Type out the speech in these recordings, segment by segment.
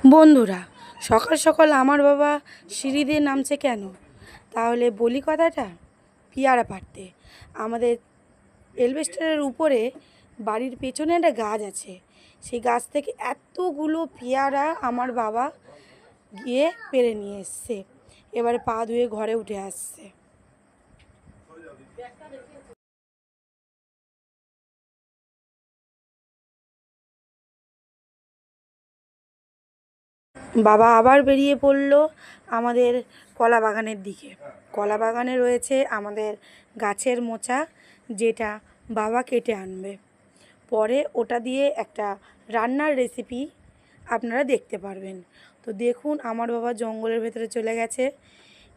বন্ধুরা, সকাল সকাল আমার বাবা সিঁড়ি দিয়ে নামছে কেন? তাহলে বলি কথাটা। পেয়ারা পাড়তে। আমাদের এলবেস্টারের উপরে বাড়ির পেছনে একটা গাছ আছে, সেই গাছ থেকে এতগুলো পেয়ারা আমার বাবা গিয়ে পেড়ে নিয়ে এসছে। এবারে পা ধুয়ে ঘরে উঠে আসছে। বাবা আবার বেরিয়ে পড়ল আমাদের কলা বাগানের দিকে। কলা বাগানে রয়েছে আমাদের গাছের মোচা, যেটা বাবা কেটে আনবে। পরে ওটা দিয়ে একটা রান্নার রেসিপি আপনারা দেখতে পারবেন। তো দেখুন, আমার বাবা জঙ্গলের ভেতরে চলে গেছে।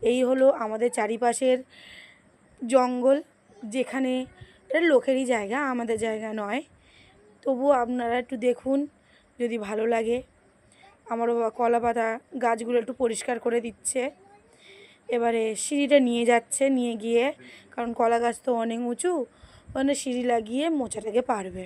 এই হলো আমাদের চারিপাশের জঙ্গল, যেখানে এটা লোকেরই জায়গা, আমাদের জায়গা নয়। তবুও আপনারা একটু দেখুন, যদি ভালো লাগে। আমার বাবা কলা পাতা গাছগুলো একটু পরিষ্কার করে দিচ্ছে। এবারে সিঁড়িটা নিয়ে যাচ্ছে, নিয়ে গিয়ে, কারণ কলা গাছ তো অনেক উঁচু, ওখানে সিঁড়ি লাগিয়ে মোচাটাকে পারবে।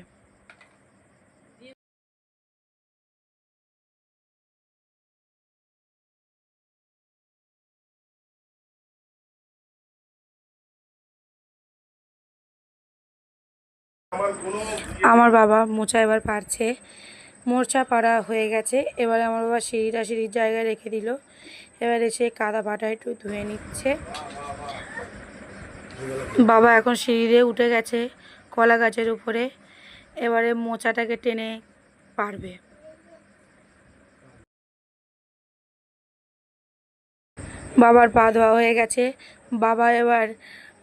আমার বাবা মোচা এবার পারছে। মোচা পাড়া হয়ে গেছে। এবারে আমার বাবা সিঁড়িটা সিঁড়ির জায়গায় রেখে দিল। এবার এসে কাদা পাটা একটু ধুয়ে নিচ্ছে। বাবা এখন সিঁড়িতে উঠে গেছে কলা গাছের উপরে। এবারে মোচাটাকে টেনে পারবে। বাবার পা ধোয়া হয়ে গেছে। বাবা এবার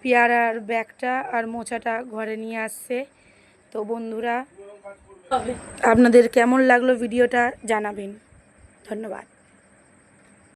পেয়ারার ব্যাগটা আর মোচাটা ঘরে নিয়ে আসছে। তো বন্ধুরা, আপনাদের কেমন লাগলো ভিডিওটা জানাবেন। ধন্যবাদ।